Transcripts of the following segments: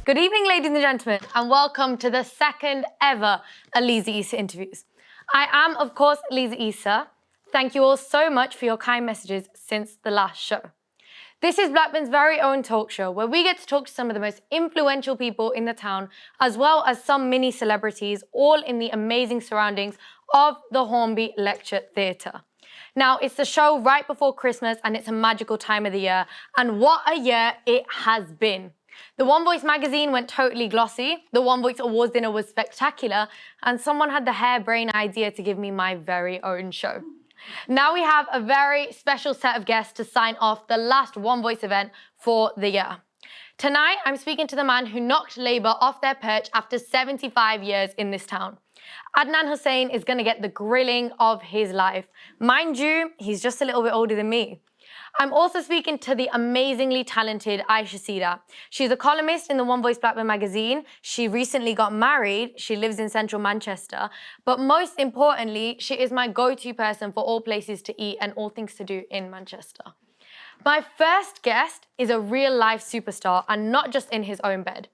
Good evening, ladies and gentlemen, and welcome to the second ever Aleeza Isa interviews. I am, of course, Aleeza Isa. Thank you all so much for your kind messages since the last show. This is Blackburn's very own talk show where we get to talk to some of the most influential people in the town, as well as some mini celebrities, all in the amazing surroundings of the Hornby Lecture Theatre. Now, it's the show right before Christmas and it's a magical time of the year. And what a year it has been. The One Voice magazine went totally glossy. The One Voice Awards dinner was spectacular. And someone had the harebrained idea to give me my very own show. Now we have a very special set of guests to sign off the last One Voice event for the year. Tonight, I'm speaking to the man who knocked Labour off their perch after 75 years in this town. Adnan Hussain is going to get the grilling of his life. Mind you, he's just a little bit older than me. I'm also speaking to the amazingly talented Aisha Seedat. She's a columnist in the One Voice Blackburn magazine. She recently got married. She lives in central Manchester. But most importantly, she is my go-to person for all places to eat and all things to do in Manchester. My first guest is a real-life superstar and not just in his own bed.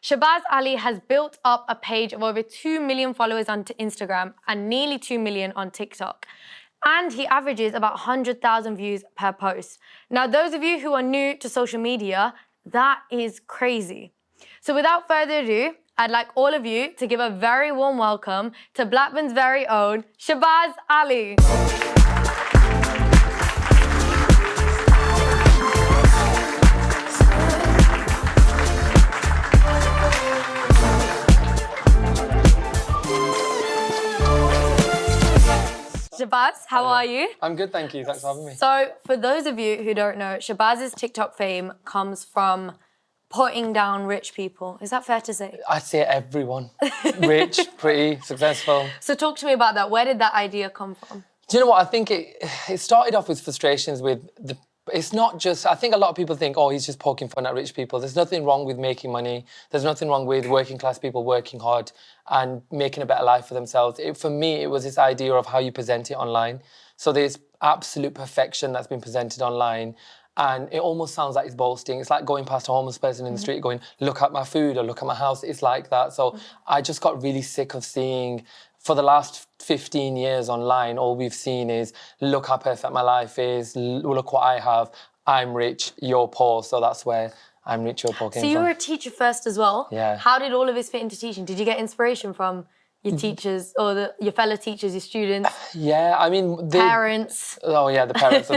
Shabaz Ali has built up a page of over 2 million followers on Instagram and nearly 2 million on TikTok. And he averages about 100,000 views per post. Now, those of you who are new to social media, that is crazy. So without further ado, I'd like all of you to give a very warm welcome to Blackburn's very own Shabaz Ali. Shabaz, how are you? I'm good, thank you. Thanks for having me. So, for those of you who don't know, Shabaz's TikTok fame comes from putting down rich people. Is that fair to say? I'd say everyone. Rich, pretty, successful. So talk to me about that. Where did that idea come from? Do you know what? I think it started off with frustrations with the... It's not just... I think a lot of people think, oh, he's just poking fun at rich people. There's nothing wrong with making money. There's nothing wrong with working class people working hard and making a better life for themselves. For me, it was this idea of how you present it online. So there's absolute perfection that's been presented online. And it almost sounds like it's boasting. It's like going past a homeless person in the street going, look at my food or look at my house. It's like that. So I just got really sick of seeing... For the last 15 years online, all we've seen is, look how perfect my life is, look what I have, I'm rich, you're poor. So that's where I'm rich, you're poor came from. So you were a teacher first as well. Yeah. How did all of this fit into teaching? Did you get inspiration from your teachers or your fellow teachers, your students? Yeah, I mean... Parents? Oh yeah, the parents.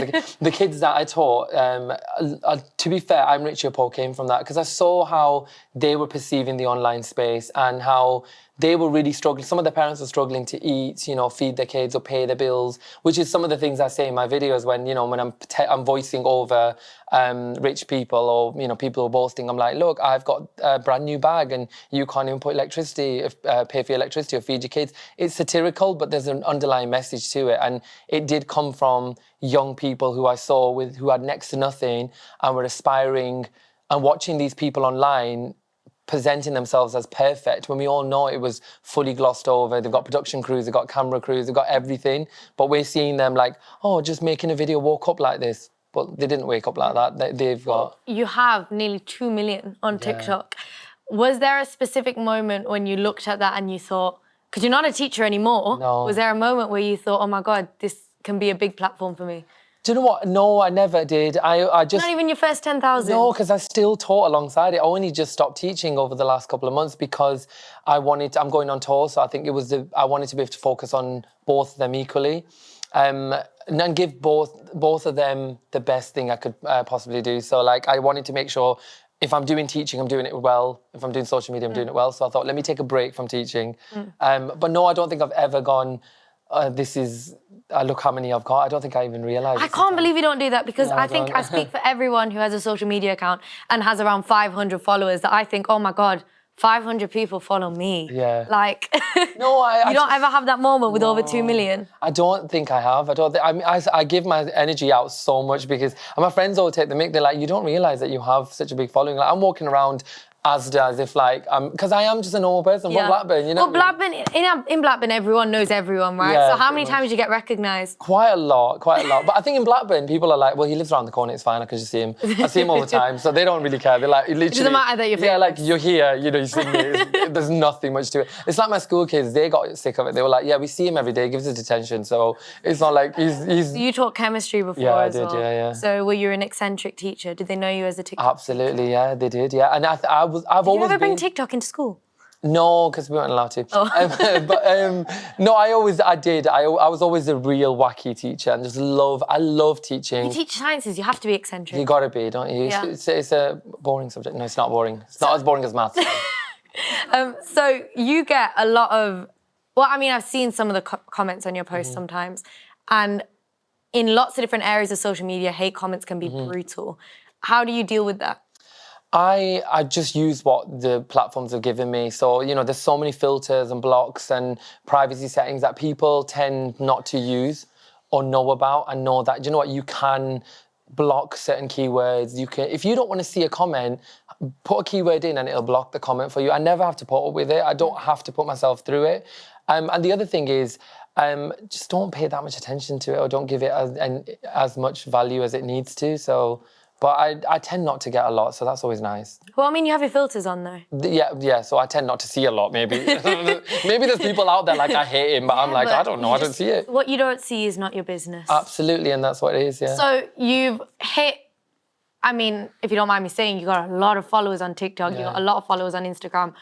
The kids that I taught, to be fair, I'm rich, you're poor came from that because I saw how they were perceiving the online space and how they were really struggling. Some of the parents were struggling to eat, you know, feed their kids or pay their bills, which is some of the things I say in my videos when, you know, when I'm voicing over rich people or, you know, people who are boasting. I'm like, look, I've got a brand new bag and you can't even put electricity, pay for your electricity or feed your kids. It's satirical, but there's an underlying message to it. And it did come from young people who I saw who had next to nothing and were aspiring and watching these people online presenting themselves as perfect when we all know it was fully glossed over. They've got production crews, they've got camera crews, they've got everything. But we're seeing them like, oh, just making a video woke up like this. But they didn't wake up like that. They've got... You have nearly 2 million on TikTok. Was there a specific moment when you looked at that and you thought, because you're not a teacher anymore, No. Was there a moment where you thought, oh my God, this can be a big platform for me? Do you know what? No, I never did. I just... Not even your first 10,000? No, because I still taught alongside it. I only just stopped teaching over the last couple of months because I'm going on tour, so I think I wanted to be able to focus on both of them equally. And give both of them the best thing I could possibly do. So, like, I wanted to make sure if I'm doing teaching, I'm doing it well. If I'm doing social media, I'm doing it well. So I thought, let me take a break from teaching. But no, I don't think I've ever gone... look how many I've got. I don't think I even realised. I can't believe you don't do that because No, I think I speak for everyone who has a social media account and has around 500 followers that I think, oh my God, 500 people follow me. Yeah. Like, no, you don't ever have that moment with over 2 million? I don't think I have. I give my energy out so much because and my friends all take the mick. They're like, you don't realise that you have such a big following. Like, I'm walking around Asda as if like, because I am just a normal person from Blackburn, you know. Well, Blackburn, in Blackburn, everyone knows everyone, right? Yeah, so how many pretty times do you get recognised? Quite a lot. But I think in Blackburn, people are like, well, he lives around the corner, it's fine, I can just see him. I see him all the time, so they don't really care. They're like, literally. It doesn't matter that you're famous. Yeah, like, you're here, you know, you see me. There's nothing much to it. It's like my school kids, they got sick of it. They were like, yeah, we see him every day, he gives us attention, so it's not like he's... You taught chemistry before as well. Yeah. So were you an eccentric teacher? Did they know you as a TikTok Absolutely, yeah, they did, yeah. And I've always been... Did you ever bring TikTok into school? No, because we weren't allowed to. No, I was always a real wacky teacher and I love teaching. You teach sciences, you have to be eccentric. You gotta be, don't you? Yeah. It's a boring subject. No, it's not boring. It's not as boring as maths. So you get a lot of, well, I mean, I've seen some of the comments on your posts sometimes, and in lots of different areas of social media, hate comments can be brutal. How do you deal with that? I just use what the platforms have given me. So, you know, there's so many filters and blocks and privacy settings that people tend not to use or know about, and know that, you know what, you can block certain keywords. You can, if you don't want to see a comment, put a keyword in and it'll block the comment for you. I never have to put up with it. I don't have to put myself through it. And the other thing is, just don't pay that much attention to it, or don't give it as much value as it needs to. So... But I tend not to get a lot, so that's always nice. Well, I mean, you have your filters on, though. Yeah, so I tend not to see a lot, maybe. Maybe there's people out there like, I hate him, but I'm like, I don't know, I don't see it. What you don't see is not your business. Absolutely, and that's what it is, yeah. So you've hit, I mean, if you don't mind me saying, you got a lot of followers on TikTok, you got a lot of followers on Instagram.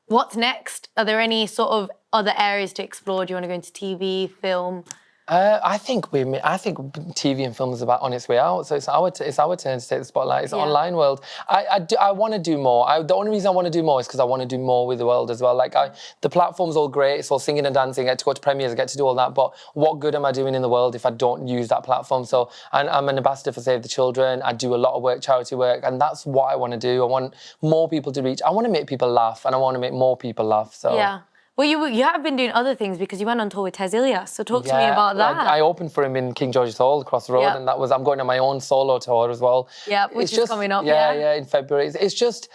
What's next? Are there any sort of other areas to explore? Do you want to go into TV, film? I think TV and film is about on its way out, so it's our turn to take the spotlight. It's the online world. I want to do more. The only reason I want to do more is because I want to do more with the world as well. Like the platform's all great, it's all singing and dancing. I get to go to premieres, I get to do all that. But what good am I doing in the world if I don't use that platform? So I'm an ambassador for Save the Children. I do a lot of work, charity work, and that's what I want to do. I want more people to reach. I want to make people laugh, and I want to make more people laugh. So yeah. Well, you have been doing other things because you went on tour with Ilyas, so talk to me about that. I opened for him in King George's Hall across the road, and I'm going on my own solo tour as well. Yeah, which is coming up. Yeah, in February. It's just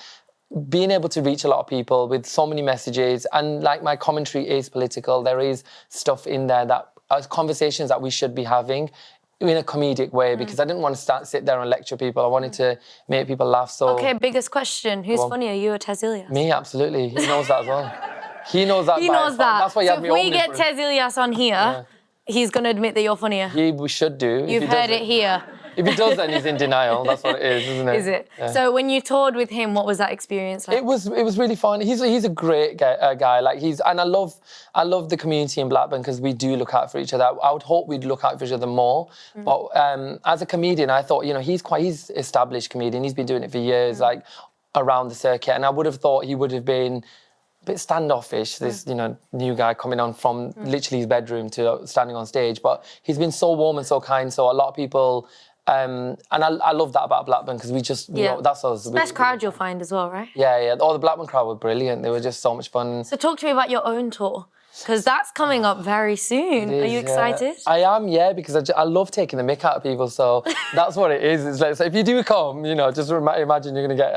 being able to reach a lot of people with so many messages, and like my commentary is political. There is stuff in there that are conversations that we should be having in a comedic way, because I didn't want to sit there and lecture people. I wanted to make people laugh. So okay, biggest question: who's funnier, you or Ilyas? Me, absolutely. He knows that as well. He knows that. He knows that. That's why so if we get Ilyas on here, he's going to admit that you're funnier. We should do. You've heard it here. If he does, then he's in denial. That's what it is, isn't it? Is it? Yeah. So when you toured with him, what was that experience like? It was really fun. He's a great guy. Like and I love the community in Blackburn because we do look out for each other. I would hope we'd look out for each other more. But as a comedian, I thought, you know, he's established comedian. He's been doing it for years, like around the circuit. And I would have thought he would have been a bit standoffish, this, you know, new guy coming on from literally his bedroom to standing on stage. But he's been so warm and so kind. So a lot of people, and I love that about Blackburn because we just, you know, that's us. Best crowd you'll find as well, right? Yeah. Oh, the Blackburn crowd were brilliant. They were just so much fun. So talk to me about your own tour. Because that's coming up very soon. Are you excited? I am, yeah, because I love taking the mick out of people. So that's what it is. It's like, so if you do come, you know, just imagine you're going to get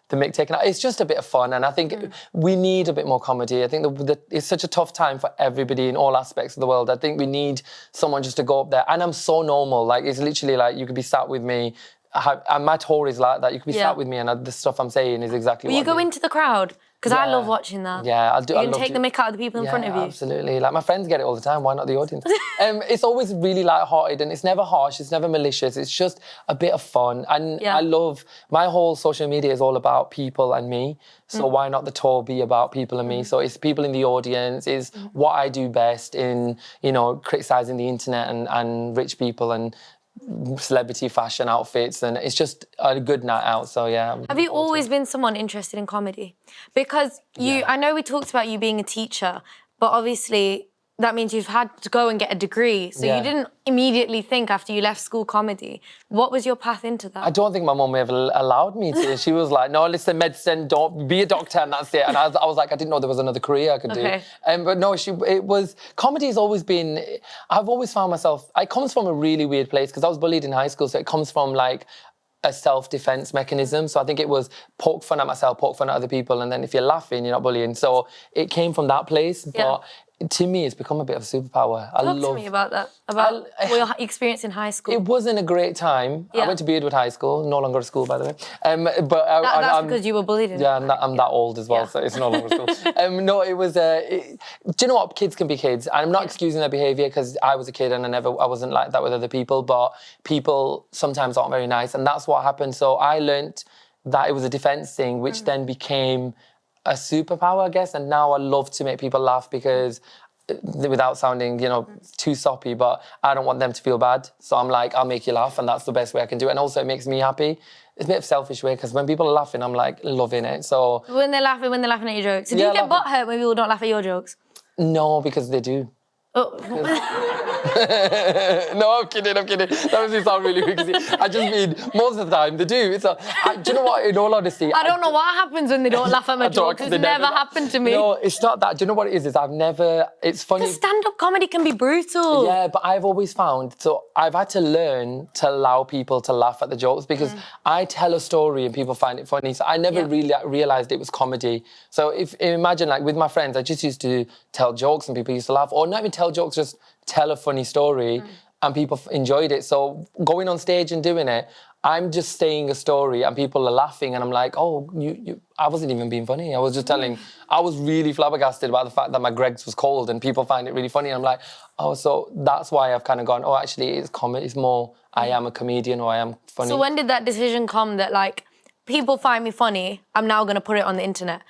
the mick taken out. It's just a bit of fun. And I think we need a bit more comedy. I think it's such a tough time for everybody in all aspects of the world. I think we need someone just to go up there. And I'm so normal. Like, it's literally like you could be sat with me. And my tour is like that. You could be sat with me and the stuff I'm saying is exactly what you go into the crowd? Because I love watching that. Yeah, I'll do. You can take the mick out of the people in front of you. Absolutely. Like my friends get it all the time. Why not the audience? It's always really light-hearted and it's never harsh. It's never malicious. It's just a bit of fun. And I love my whole social media is all about people and me. So why not the tour be about people and me? So it's people in the audience. Is what I do best in, you know, criticising the internet and rich people and celebrity fashion outfits, and it's just a good night out. So yeah. Have you always been someone interested in comedy? Because I know we talked about you being a teacher, but obviously that means you've had to go and get a degree. So you didn't immediately think after you left school comedy. What was your path into that? I don't think my mum ever allowed me to. She was like, no, listen, medicine, don't be a doctor, and that's it. And I was like, I didn't know there was another career I could do. But no, comedy's always been, I've always found myself, it comes from a really weird place because I was bullied in high school. So it comes from like, a self-defense mechanism. So I think it was poke fun at myself, poke fun at other people, and then if you're laughing, you're not bullying. So it came from that place, but to me, it's become a bit of a superpower. Talk to me about that, about your experience in high school. It wasn't a great time. I went to Beardwood High School, no longer a school, by the way. That's because you were bullied in it. Yeah, I'm that old as well, so it's no longer a school. No, it was, do you know what? Kids can be kids. I'm not excusing their behaviour because I was a kid and I wasn't like that with other people, but people sometimes aren't very nice, and that's what happened. So I learnt that it was a defence thing, which then became a superpower, I guess, and now I love to make people laugh because, without sounding, too soppy, but I don't want them to feel bad. So I'm like, I'll make you laugh, and that's the best way I can do it. And also, it makes me happy. It's a bit of a selfish way because when people are laughing, I'm like loving it. So when they're laughing at your jokes. So do you get butthurt when people don't laugh at your jokes? No, because they do. Oh. No, I'm kidding. That makes me sound really weak. I just mean, most of the time, they do. Do you know what, in all honesty... I don't know what happens when they don't laugh at my jokes. It's never happened to me. No, it's not that. Do you know what it is? I've never... It's funny... Because stand-up comedy can be brutal. Yeah, but I've always found... So I've had to learn to allow people to laugh at the jokes because I tell a story and people find it funny. So I never really realised it was comedy. So imagine, like, with my friends, I just used to tell jokes and people used to laugh. Or not even tell jokes, just tell a funny story and people enjoyed it. So going on stage and doing it, I'm just saying a story and people are laughing and I'm like, oh, I wasn't even being funny. I was just telling, I was really flabbergasted about the fact that my Greggs was cold and people find it really funny. And I'm like, oh, so that's why I've kind of gone, oh, actually, it's comedy. It's more, I am a comedian or I am funny. So when did that decision come that, like, people find me funny, I'm now going to put it on the internet?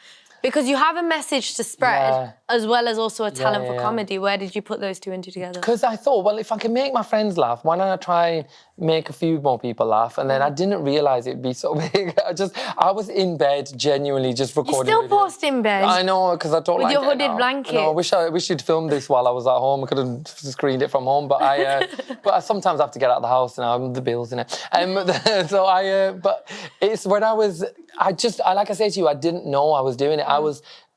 Because you have a message to spread, as well as also a talent for comedy. Where did you put those two into together? Because I thought, well, if I can make my friends laugh, why don't I try and make a few more people laugh? And then I didn't realise it'd be so big. I was in bed, genuinely just recording You still post in bed? I know, because I don't like it. With your hooded blanket? No, I wish you'd filmed this while I was at home. I could have screened it from home, but I sometimes have to get out of the house now, the bills, innit? But it's when like I say to you, I didn't know I was doing it.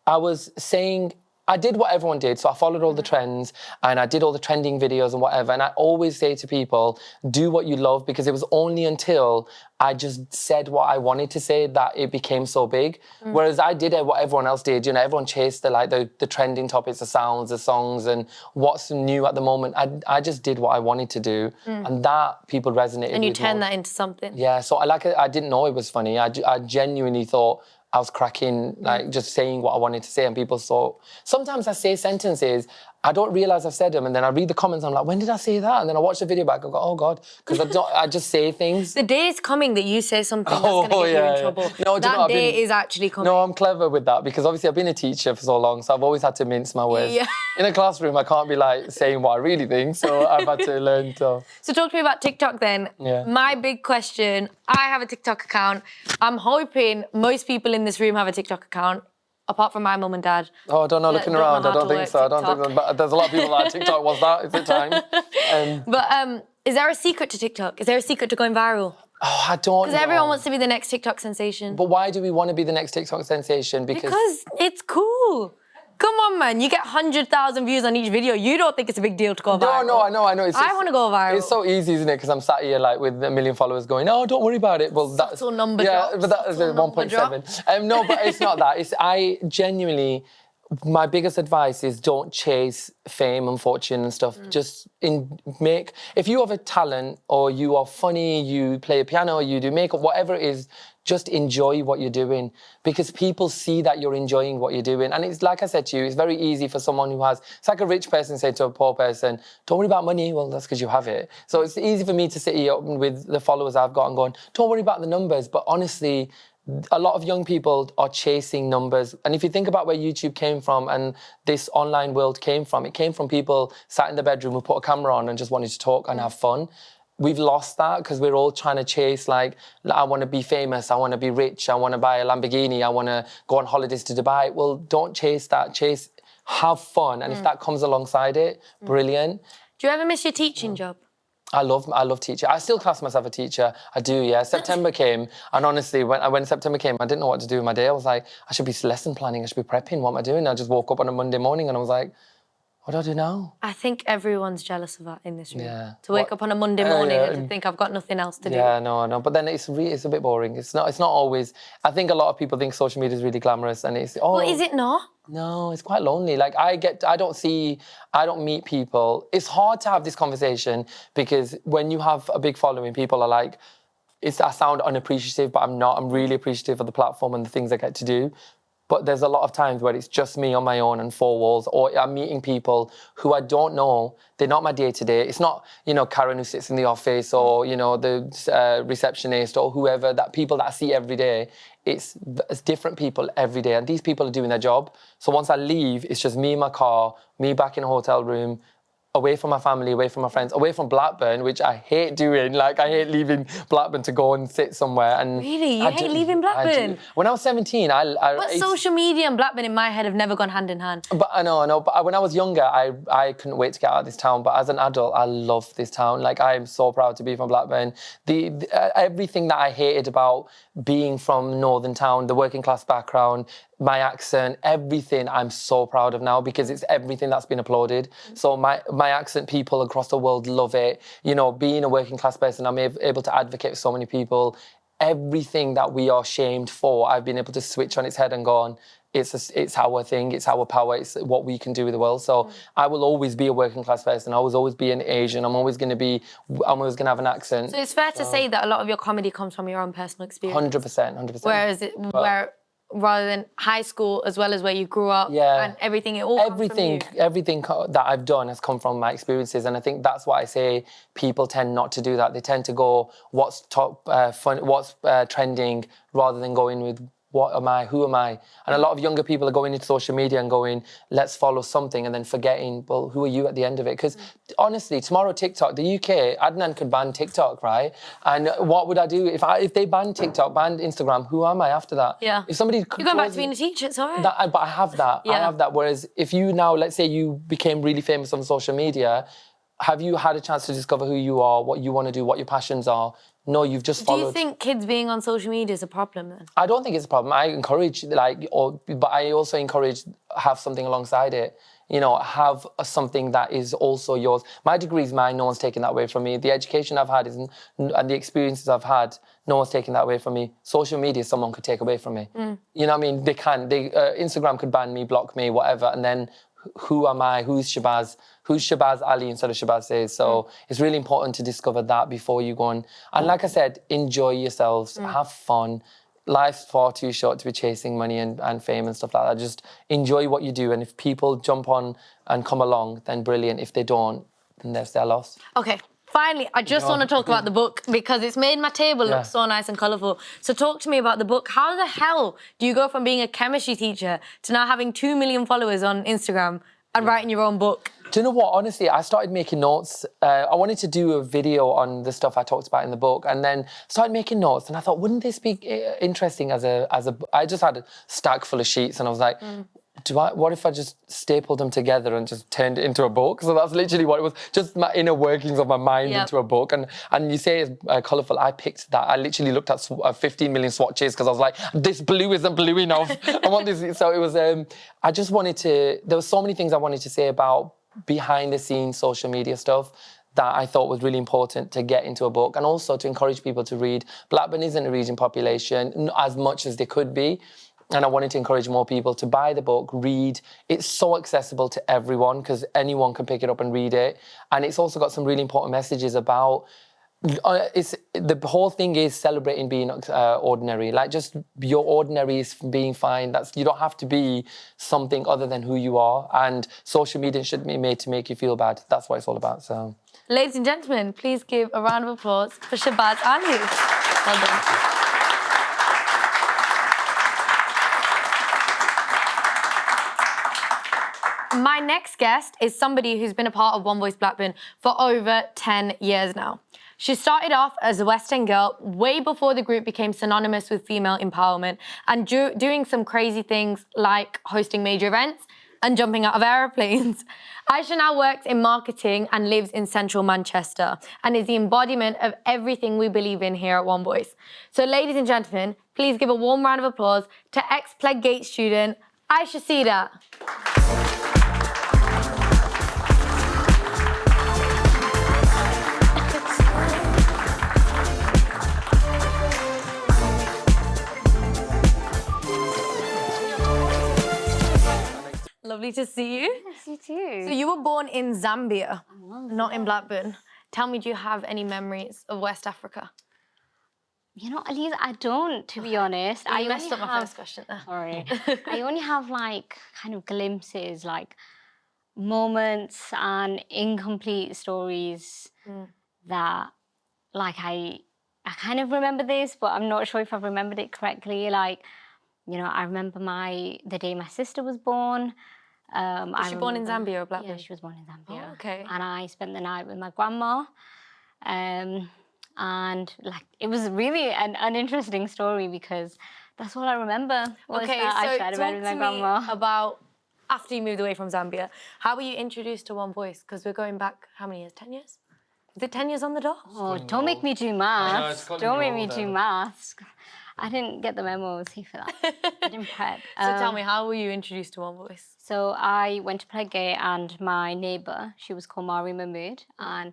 I was saying, I did what everyone did. So I followed all the trends and I did all the trending videos and whatever. And I always say to people, do what you love, because it was only until I just said what I wanted to say that it became so big. Whereas I did what everyone else did. Everyone chased the trending topics, the sounds, the songs, and what's new at the moment. I just did what I wanted to do. And that people resonated with. And you turned that into something. Yeah, so I didn't know it was funny. I genuinely thought I was cracking, like, just saying what I wanted to say, and people thought... Sometimes I say sentences, I don't realise I've said them, and then I read the comments, and I'm like, when did I say that? And then I watch the video back, I go, oh, God, because I just say things. The day is coming that you say something that's going to get you in trouble. No, that day is actually coming. No, I'm clever with that, because obviously I've been a teacher for so long, so I've always had to mince my words. Yeah. In a classroom, I can't be, like, saying what I really think, so I've had to learn to... So talk to me about TikTok then. Yeah. My big question, I have a TikTok account. I'm hoping most people in this room have a TikTok account, apart from my mum and dad. Oh, I don't know, looking around, I don't think so. But there's a lot of people like TikTok. What's that? Is it time? But is there a secret to TikTok? Is there a secret to going viral? Oh, I don't know. Because everyone wants to be the next TikTok sensation. But why do we want to be the next TikTok sensation? Because it's cool. Come on, man. You get 100,000 views on each video. You don't think it's a big deal to go viral. No, I know. I want to go viral. It's so easy, isn't it? Because I'm sat here, like, with 1 million followers going, oh, don't worry about it. Well, that's... Subtle number drop. Yeah, but that is 1.7. No, but it's not that. I genuinely... My biggest advice is don't chase fame and fortune and stuff. Just if you have a talent or you are funny, you play a piano, you do makeup, whatever it is, just enjoy what you're doing, because people see that you're enjoying what you're doing. And it's like I said to you, it's very easy for someone who has, it's like a rich person saying to a poor person, don't worry about money. Well, that's because you have it. So it's easy for me to sit here with the followers I've got and going, don't worry about the numbers. But honestly, a lot of young people are chasing numbers. And if you think about where YouTube came from and this online world came from, it came from people sat in the bedroom who put a camera on and just wanted to talk and have fun. We've lost that because we're all trying to chase, like, I want to be famous, I want to be rich, I want to buy a Lamborghini, I want to go on holidays to Dubai. Well, don't chase that. Have fun. And if that comes alongside it, brilliant. Do you ever miss your teaching job? I love teaching. I still class myself a teacher. I do, yeah. September came, and honestly, when September came, I didn't know what to do with my day. I was like, I should be lesson planning, I should be prepping. What am I doing? I just woke up on a Monday morning and I was like, What do I do now? I think everyone's jealous of that in this room. Yeah. To wake up on a Monday morning yeah, and to think I've got nothing else to do. Yeah, no. But then it's a bit boring. It's not always. I think a lot of people think social media is really glamorous, and it's Well, is it not? No, it's quite lonely. Like I don't meet people. It's hard to have this conversation because when you have a big following, people are like, I sound unappreciative, but I'm not. I'm really appreciative of the platform and the things I get to do. But there's a lot of times where it's just me on my own and four walls, or I'm meeting people who I don't know. They're not my day-to-day. It's not, Karen who sits in the office or, the receptionist or whoever, people that I see every day. It's different people every day. And these people are doing their job. So once I leave, it's just me in my car, me back in a hotel room, away from my family, away from my friends, away from Blackburn, which I hate doing. Like, I hate leaving Blackburn to go and sit somewhere. And really? You hate leaving Blackburn? When I was 17, But social media and Blackburn in my head have never gone hand in hand. But I know. But when I was younger, I couldn't wait to get out of this town. But as an adult, I love this town. Like, I am so proud to be from Blackburn. Everything that I hated about being from Northern Town, the working class background, my accent, everything I'm so proud of now because it's everything that's been applauded. So my accent, people across the world love it. Being a working class person, I'm able to advocate for so many people. Everything that we are shamed for, I've been able to switch on its head and gone, it's our thing, it's our power, it's what we can do with the world. So I will always be a working class person. I will always be an Asian. I'm always going to have an accent. So it's fair to say that a lot of your comedy comes from your own personal experience. 100%. Whereas rather than high school as well as where you grew up and everything, everything that I've done has come from my experiences, and I think that's why I say people tend not to do that. They tend to go what's top, what's trending, rather than going with what am I, who am I? And a lot of younger people are going into social media and going, let's follow something, and then forgetting, well, who are you at the end of it? Because honestly, tomorrow TikTok, the UK, Adnan could ban TikTok, right? And what would I do if they banned TikTok, banned Instagram? Who am I after that? Yeah. If somebody you're going back to being a teacher, it's all right. But I have that. Yeah. I have that. Whereas if you now, let's say you became really famous on social media, have you had a chance to discover who you are, what you want to do, what your passions are? No, you've just followed. Do you think kids being on social media is a problem then? I don't think it's a problem. I encourage, but I also encourage have something alongside it. Have something that is also yours. My degree is mine. No one's taking that away from me. The education I've had and the experiences I've had, no one's taking that away from me. Social media, someone could take away from me. You know what I mean? They can. Instagram could ban me, block me, whatever, and then who am I? Who's Shabaz? Who's Shabaz Ali instead of Shabaz says? So it's really important to discover that before you go on. And like I said, enjoy yourselves, have fun. Life's far too short to be chasing money and fame and stuff like that. Just enjoy what you do. And if people jump on and come along, then brilliant. If they don't, then that's their loss. Okay. Finally, I just want to talk about the book because it's made my table look so nice and colourful. So talk to me about the book. How the hell do you go from being a chemistry teacher to now having 2 million followers on Instagram and writing your own book? Do you know what? Honestly, I started making notes. I wanted to do a video on the stuff I talked about in the book, and then started making notes. And I thought, wouldn't this be interesting as a? I just had a stack full of sheets, and I was like, what if I just stapled them together and just turned it into a book? So that's literally what it was, just my inner workings of my mind into a book. And you say it's colourful. I picked that. I literally looked at 15 million swatches because I was like, this blue isn't blue enough. I want this. So it was, I just wanted to, there were so many things I wanted to say about behind the scenes social media stuff that I thought was really important to get into a book, and also to encourage people to read. Blackburn isn't a reading population as much as they could be. And I wanted to encourage more people to buy the book, read. It's so accessible to everyone because anyone can pick it up and read it. And it's also got some really important messages about, the whole thing is celebrating being ordinary. Like, just your ordinary is being fine. You don't have to be something other than who you are. And social media shouldn't be made to make you feel bad. That's what it's all about. So, ladies and gentlemen, please give a round of applause for Shabaz Ali. Well done. My next guest is somebody who's been a part of One Voice Blackburn for over 10 years now. She started off as a West End girl way before the group became synonymous with female empowerment and doing some crazy things like hosting major events and jumping out of aeroplanes. Aisha now works in marketing and lives in central Manchester and is the embodiment of everything we believe in here at One Voice. So ladies and gentlemen, please give a warm round of applause to ex-Plegate student Aisha Seedat. lovely to see you. Yes, you too. So you were born in Zambia, not in Blackburn. Tell me, do you have any memories of West Africa? You know, Aleeza, I don't, to be honest. I I messed only up my first question there. Sorry. I only have like kind of glimpses, like moments and incomplete stories that like I kind of remember this, but I'm not sure if I've remembered it correctly. Like, you know, I remember the day my sister was born. Was she born in Zambia or Blackburn? Yeah, she was born in Zambia. Oh, okay. And I spent the night with my grandma. And like, it was really an interesting story because that's all I remember. Was Okay, that I so shared a talk bed with my to grandma. me about after you moved away from Zambia. How were you introduced to One Voice? Because we're going back, how many years? 10 years? Is it 10 years on the dot? Oh, don't make me do maths. Don't make me do maths. I didn't get the memo, see for that. I didn't prep. So tell me, how were you introduced to One Voice? So I went to play gay and my neighbour, she was called Mari Mahmood, and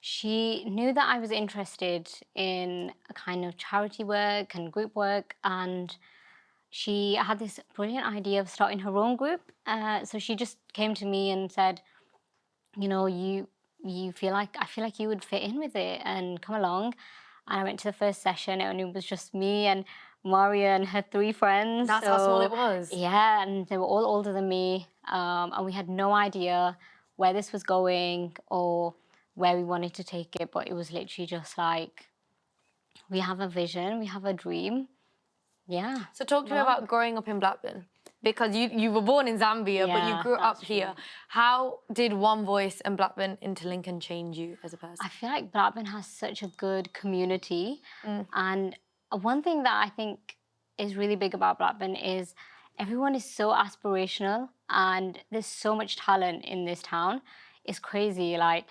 she knew that I was interested in a kind of charity work and group work, and she had this brilliant idea of starting her own group. So she just came to me and said, you know, I feel like you would fit in with it and come along. And I went to the first session and it was just me and Maria and her 3 friends. That's how small it was? Yeah, and they were all older than me. And we had no idea where this was going or where we wanted to take it. But it was literally just like, we have a vision, we have a dream. Yeah. So talk to me about growing up in Blackburn. Because you were born in Zambia, but you grew up here. How did One Voice and Blackburn interlink and change you as a person? I feel like Blackburn has such a good community. And one thing that I think is really big about Blackburn is everyone is so aspirational and there's so much talent in this town. It's crazy. Like,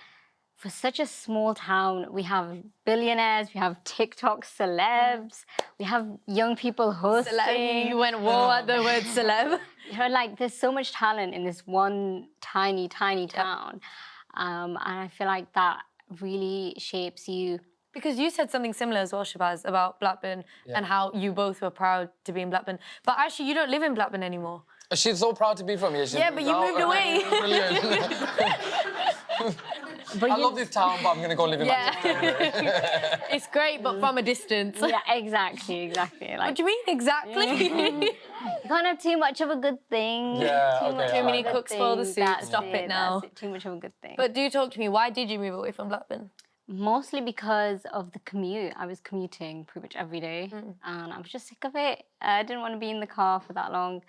for such a small town, we have billionaires, we have TikTok celebs, we have young people hosting. You went whoa at the word celeb. You know, like, there's so much talent in this one tiny town. And I feel like that really shapes you. Because you said something similar as well, Shabaz, about Blackburn and how you both were proud to be in Blackburn. But actually, you don't live in Blackburn anymore. She's so proud to be from here. Yeah, but you moved away. Brilliant. I love this town, but I'm going to go live in Manchester. It's great, but from a distance. Yeah, exactly. Like, what do you mean, exactly? you can't have too much of a good thing. Yeah, Too many cooks spoil the soup. That's Stop it now. That's it. Too much of a good thing. But do talk to me. Why did you move away from Blackburn? Mostly because of the commute. I was commuting pretty much every day and I was just sick of it. I didn't want to be in the car for that long.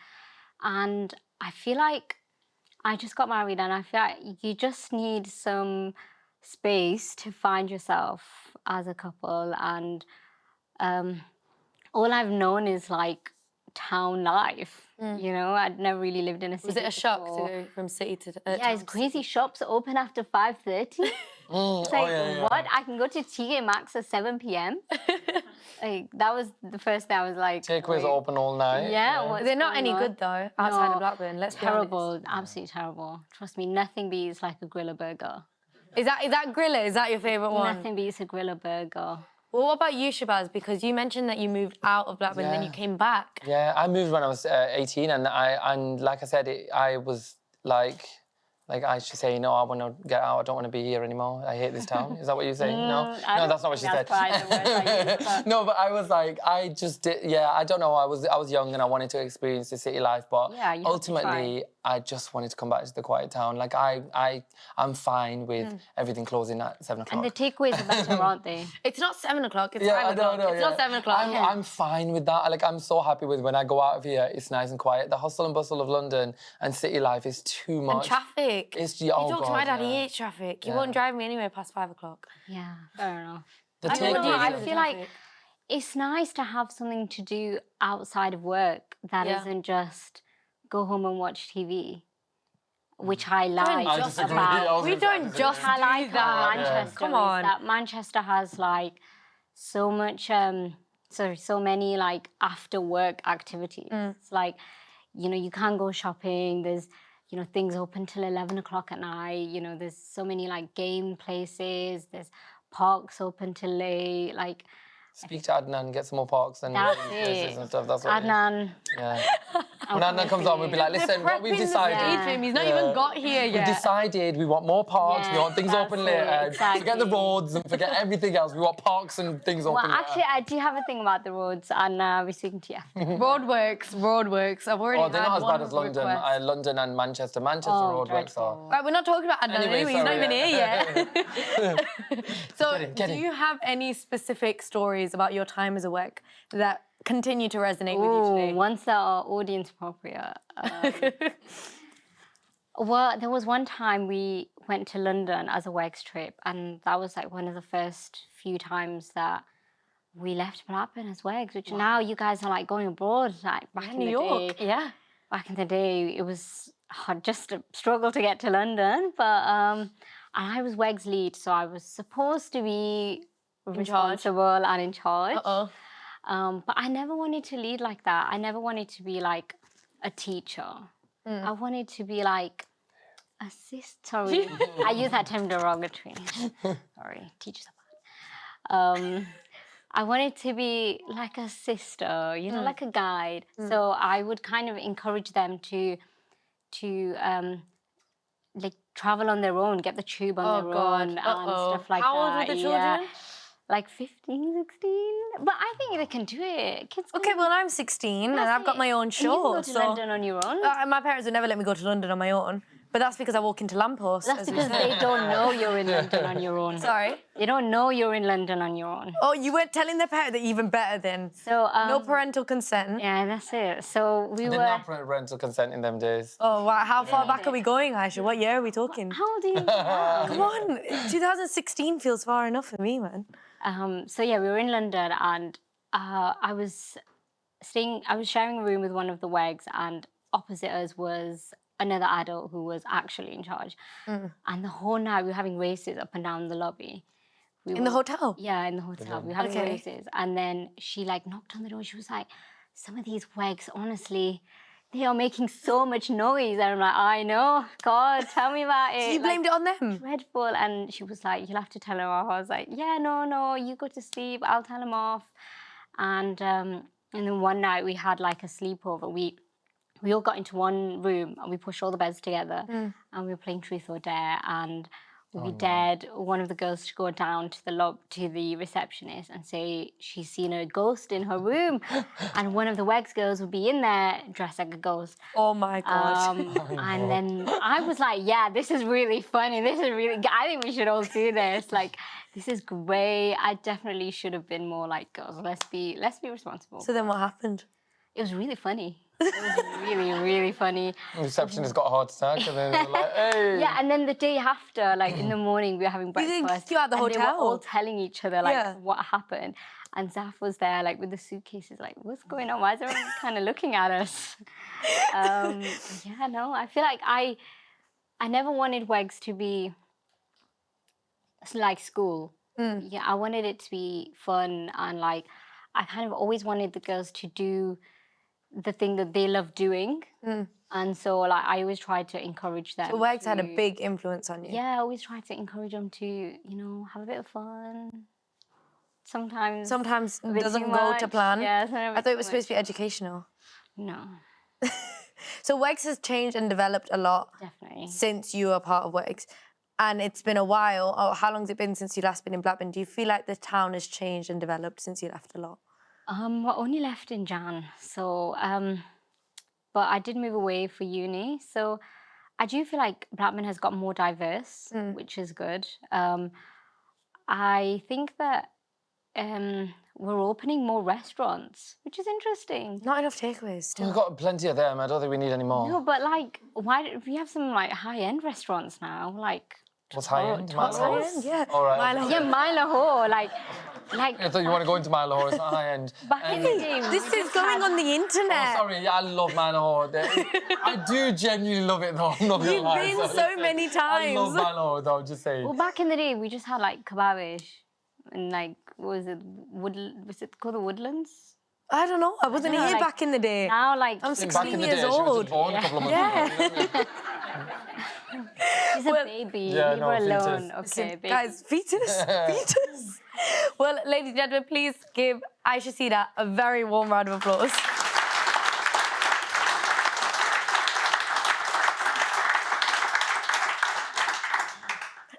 And I feel like I just got married and I feel like you just need some space to find yourself as a couple. And all I've known is like town life. You know, I'd never really lived in a city. Was it a shock before. to go from city to Yeah, it's crazy. Shops open after 5:30. It's like, what? I can go to TK Maxx at 7 p.m. Like, that was the first day I was like... Takeaways are open all night. Yeah. They're not any good though, outside of Blackburn, let's be honest. Terrible, absolutely terrible. Trust me, nothing beats like a griller burger. Is that griller? Is that your favourite one? Nothing beats a griller burger. Well, what about you, Shabaz? Because you mentioned that you moved out of Blackburn, then you came back. Yeah, I moved when I was 18, and like I said, I was like Aisha say, no, I want to get out. I don't want to be here anymore. I hate this town. Is that what you say? No, that's not what she said. No, but I was like, I just did. Yeah, I don't know. I was young and I wanted to experience the city life, but ultimately, I just wanted to come back to the quiet town. Like I'm fine with everything closing at 7 o'clock. And the takeaways are better, aren't they? It's not 7 o'clock. It's 5 o'clock. It's not 7 o'clock. I'm fine with that. Like, I'm so happy with when I go out of here. It's nice and quiet. The hustle and bustle of London and city life is too much. And traffic. It's you talk to my dad. He hates traffic. He won't drive me anywhere past 5 o'clock. Yeah, fair enough. I feel like it's nice to have something to do outside of work that isn't just go home and watch TV, which I like. We don't just I like do that. Manchester. Come on. That Manchester has like so much, so many like after work activities. It's like, you know, you can go shopping. There's, you know, things open till 11 o'clock at night. You know, there's so many like game places. There's parks open till late. Like, Speak to Adnan, get some more parks and That's places it. and stuff. That's what it is. Adnan. Yeah. When Adnan comes on, we'll be like, listen, what we've Prepping the decided. stage for him. He's not even got here We've yet. decided we want more parks, we Yeah, want things that's open it, later. exactly. Forget the roads and forget everything else. We want parks and things Well, open actually, later. I do have a thing about the roads, and we're speaking to you after. Roadworks. I've already Oh, they're had not as one bad as London. request. London and Manchester. Manchester Oh, roadworks are. dreadful. Right, we're not talking about Adnan anyway. He's not sorry, even here yet. So, Get do in. you have any specific stories about your time as a WEC that continue to resonate with you today? Once that are audience appropriate. Well, there was one time we went to London as a WEGS trip, and that was like one of the first few times that we left Blackburn as WEGS, which now you guys are like going abroad, like back in New the York, day. yeah. Back in the day, it was just a struggle to get to London, but I was WEGS lead, so I was supposed to be responsible and in charge. But I never wanted to lead like that. I never wanted to be like a teacher. I wanted to be like sorry, I use that term derogatory. Sorry, teachers are bad. I wanted to be like a sister, you know, like a guide. So I would kind of encourage them to like travel on their own, get the tube on their own and stuff like that. How old were the children? Like 15, 16. But I think they can do it. Kids can Okay, well, I'm 16 and I've got my own And you can show. go to London on your own. My parents would never let me go to London on my own. But that's because I walk into lampposts. That's because they don't know you're in London on your own. Sorry? They don't know you're in London on your own. Oh, you weren't telling their parents that even better then. So No parental consent. yeah, that's it. So we Did were. not parental consent in them days. Oh, wow. How far back are we going, Aisha? What year are we talking? How old are you? now? Come on. 2016 feels far enough for me, man. So yeah, we were in London, and I was sharing a room with one of the WEGs, and opposite us was another adult who was actually in charge. And the whole night we were having races up and down the lobby. In the hotel? Yeah, in the hotel. We were having races. And then she like knocked on the door. She was like, some of these WEGs, honestly, they are making so much noise. And I'm like, I know, God, tell me about it. So you blamed it on them? Dreadful. And she was like, you'll have to tell him off. I was like, yeah, no, you go to sleep. I'll tell him off. And then one night we had like a sleepover. We all got into one room and we pushed all the beds together and we were playing Truth or Dare, and we dared one of the girls to go down to the receptionist and say she's seen a ghost in her room, and one of the WEGS girls would be in there dressed like a ghost. Oh my God. And then I was like, yeah, this is really funny. I think we should all do this. Like, this is great. I definitely should have been more like girls. Let's be responsible. So then what happened? It was really funny. It was really, really funny. The receptionist got a heart attack and then they were like, hey. Yeah, and then the day after, like in the morning, we were having breakfast. kicked you out the and hotel? They were all telling each other like Yeah. what happened. And Zaf was there like with the suitcases, like, what's going on? Why is everyone kind of looking at us? Yeah, no, I feel like I never wanted WEGS to be like school. Yeah, I wanted it to be fun, and like I kind of always wanted the girls to do the thing that they love doing. And so like I always tried to encourage them. So WEGS had a to- big influence on you. Yeah, I always tried to encourage them to, you know, have a bit of fun. Sometimes Sometimes a bit doesn't too go to much. plan. Yeah, sometimes a I bit thought it too was supposed to be educational. much. No, So WEGS has changed and developed a lot definitely. since you were part of WEGS. And it's been a while. Oh, how long has it been since you last been in Blackburn? Do you feel like the town has changed and developed since you left a lot? I only left in Jan, so but I did move away for uni. So I do feel like Blackburn has got more diverse, which is good. I think that we're opening more restaurants, which is interesting. Not enough takeaways still. We've got plenty of them. I don't think we need any more. No, but like, why do we have some like high-end restaurants now? Like, What's high-end? Toros? High-end? Yeah. All right. Milo. Yeah, Mile Lahore, like. I thought you want to go into Mile Lahore. It's not high-end. Back in the day, This we is just going had- on the internet. Oh, sorry, yeah, I love Mile Lahore. I do genuinely love it though. I'm not gonna You've lie. been Sorry, so listen. many I love times. Mile Lahore though, I'm just saying. Well, back in the day, we just had like kebabish and like, what was it? Was it called the Woodlands? I don't know. I wasn't No, here like, back in the day. Now, like, I'm Back 16 in the years day, she was old. just born a couple of months ago. she's a baby. Yeah, Leave no, her fetus. alone. Okay, baby. Guys, fetus. Fetus. Well, ladies and gentlemen, please give Aisha Seedat a very warm round of applause.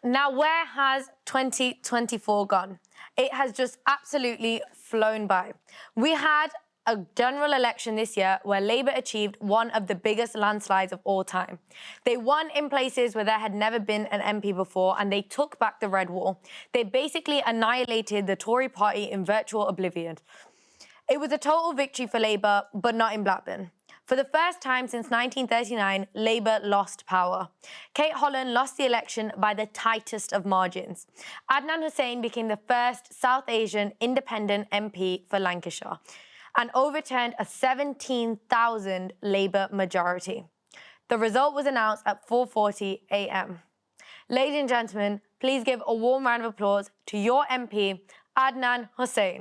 Now, where has 2024 gone? It has just absolutely flown by. We had a general election this year where Labour achieved one of the biggest landslides of all time. They won in places where there had never been an MP before, and they took back the Red Wall. They basically annihilated the Tory party in virtual oblivion. It was a total victory for Labour, but not in Blackburn. For the first time since 1939, Labour lost power. Kate Holland lost the election by the tightest of margins. Adnan Hussain became the first South Asian independent MP for Lancashire and overturned a 17,000 Labour majority. The result was announced at 4:40 a.m. Ladies and gentlemen, please give a warm round of applause to your MP, Adnan Hussain.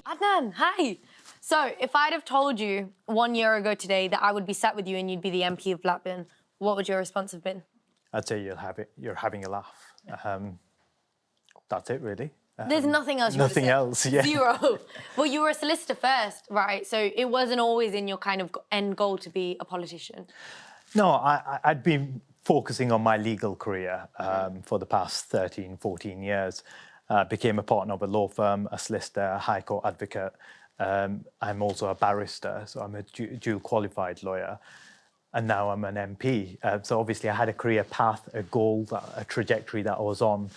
Adnan, hi. So, if I'd have told you 1 year ago today that I would be sat with you and you'd be the MP of Blackburn, what would your response have been? I'd say you're having a laugh. That's it, really. There's nothing else you Nothing would else, yeah. Zero. Well, you were a solicitor first, right? So it wasn't always in your kind of end goal to be a politician. No, I'd been focusing on my legal career for the past 13, 14 years. Became a partner of a law firm, a solicitor, a High Court advocate. I'm also a barrister, so I'm a dual qualified lawyer. And now I'm an MP. So obviously I had a career path, a goal, a trajectory that I was on.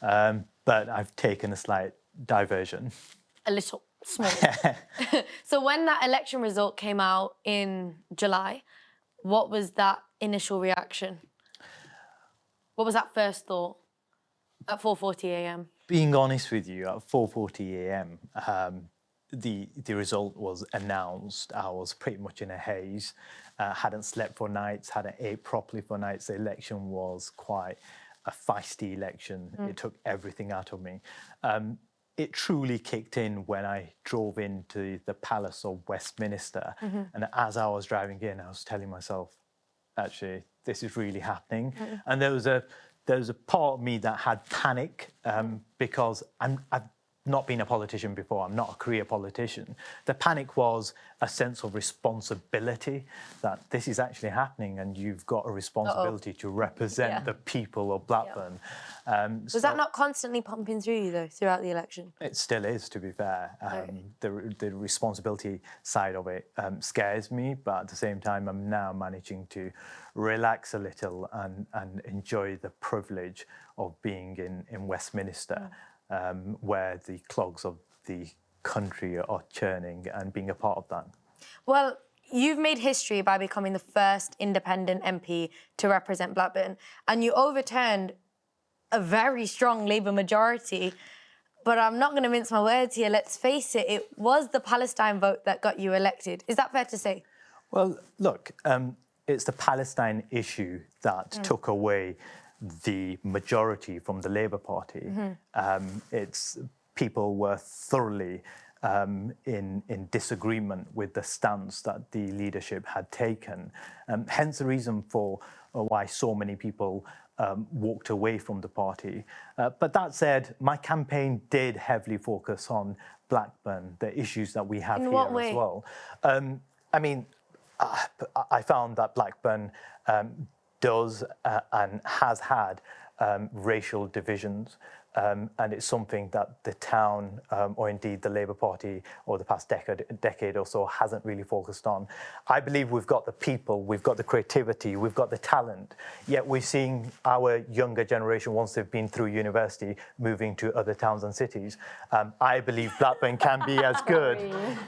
But I've taken a slight diversion. A little, small. So when that election result came out in July, what was that initial reaction? What was that first thought at 4:40 a.m.? Being honest with you, at 4:40 a.m., the result was announced. I was pretty much in a haze. Hadn't slept for nights, hadn't ate properly for nights. The election was quite a feisty election. It took everything out of me. It truly kicked in when I drove into the Palace of Westminster. And as I was driving in, I was telling myself, actually, this is really happening. And there was a part of me that had panic because I've not been a politician before. I'm not a career politician. The panic was a sense of responsibility that this is actually happening and you've got a responsibility to represent the people of Blackburn. Was that not constantly pumping through you, though, throughout the election? It still is, to be fair. The responsibility side of it scares me, but at the same time, I'm now managing to relax a little and enjoy the privilege of being in Westminster. Where the clogs of the country are churning and being a part of that. Well, you've made history by becoming the first independent MP to represent Blackburn, and you overturned a very strong Labour majority. But I'm not going to mince my words here. Let's face it, it was the Palestine vote that got you elected. Is that fair to say? Well, look, it's the Palestine issue that took away the majority from the Labour Party. It's people were thoroughly in disagreement with the stance that the leadership had taken. Hence the reason for why so many people walked away from the party. But that said, my campaign did heavily focus on Blackburn, the issues that we have here as well. I mean, I found that Blackburn does and has had racial divisions, and it's something that the town or indeed the Labour Party over the past decade or so hasn't really focused on. I believe we've got the people, we've got the creativity, we've got the talent, yet we're seeing our younger generation, once they've been through university, moving to other towns and cities. I believe Blackburn can be as good.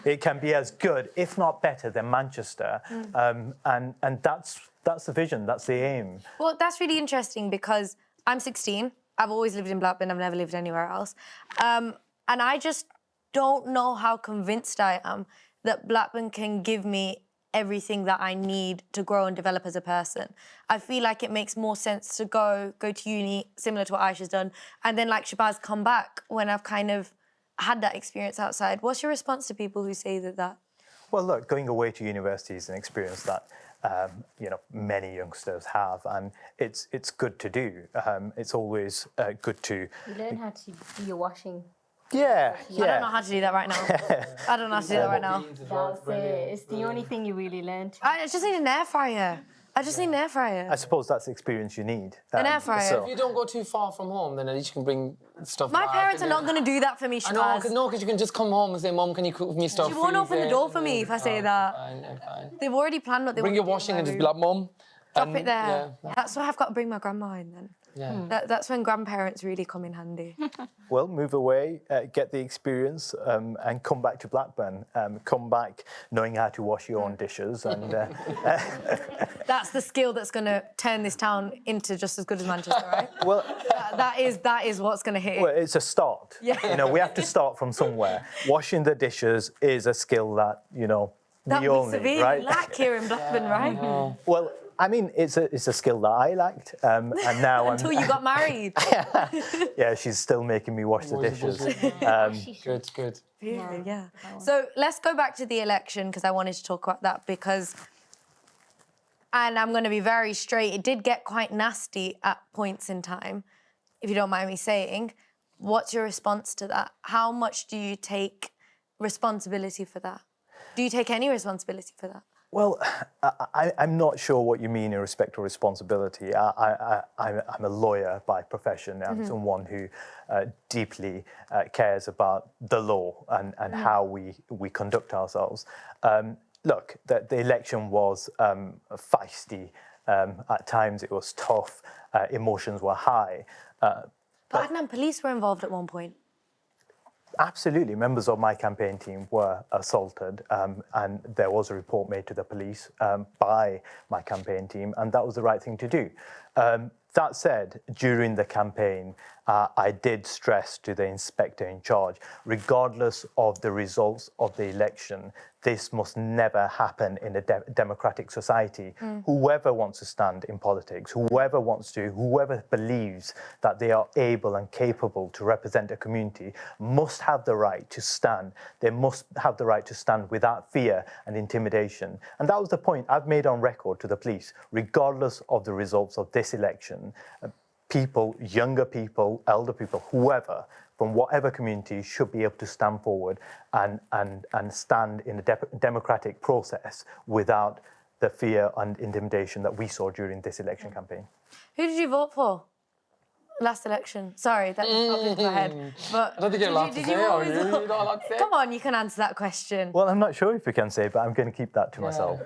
It can be as good, if not better, than Manchester. And that's the vision, that's the aim. Well, that's really interesting because I'm 16. I've always lived in Blackburn. I've never lived anywhere else. And I just don't know how convinced I am that Blackburn can give me everything that I need to grow and develop as a person. I feel like it makes more sense to go to uni, similar to what Aisha's done, and then like Shabaz, come back when I've kind of had that experience outside. What's your response to people who say that? Well, look, going away to university is an experience that many youngsters have, and it's good to do. It's always good to. You learn how to do your washing. Yeah. I don't know how to do that right now. I don't know how to do that right now. That's it. It's the only thing you really learned. I just need an air fryer. I just need an air fryer. I suppose that's the experience you need. An air fryer. If you don't go too far from home, then at least you can bring stuff. My back, parents are and not going to do that for me, I know, Shabaz. because you can just come home and say, Mum, can you cook me stuff? She won't open the freeze door it?" for me if I say that. Fine. They've already planned what they Bring want your to do in washing my and just room. be like, Mum. Drop it there. Yeah. That's why I've got to bring my grandma in then. Yeah. That's when grandparents really come in handy. Well, move away, get the experience, and come back to Blackburn. Come back knowing how to wash your own dishes, and That's the skill that's going to turn this town into just as good as Manchester, right? well, that is what's going to hit it. well, it's a start. Yeah. We have to start from somewhere. Washing the dishes is a skill that that we all we need, severely right? lack here in Blackburn, right? Well, I mean, it's a skill that I lacked, and now Until you got married. yeah, she's still making me wash the dishes. Good. Yeah. So let's go back to the election because I wanted to talk about that and I'm going to be very straight, it did get quite nasty at points in time, if you don't mind me saying. What's your response to that? How much do you take responsibility for that? Do you take any responsibility for that? Well, I'm not sure what you mean in respect to responsibility. I'm a lawyer by profession. I'm someone who deeply cares about the law and how we conduct ourselves. Look, the election was feisty. At times it was tough. Emotions were high. But Adnan, police were involved at one point. Absolutely. Members of my campaign team were assaulted, and there was a report made to the police by my campaign team, and that was the right thing to do. That said, during the campaign, I did stress to the inspector in charge, regardless of the results of the election, this must never happen in a democratic society. Whoever wants to stand in politics, whoever believes that they are able and capable to represent a community must have the right to stand. They must have the right to stand without fear and intimidation. And that was the point I've made on record to the police, regardless of the results of this election. People, younger people, elder people, whoever, from whatever community should be able to stand forward and stand in a democratic process without the fear and intimidation that we saw during this election campaign. Who did you vote for? Last election. Sorry, that just popped into my head. But I don't think you're allowed to say, are you? You're not allowed to say. Come on, you can answer that question. Well, I'm not sure if you can say, but I'm going to keep that to myself.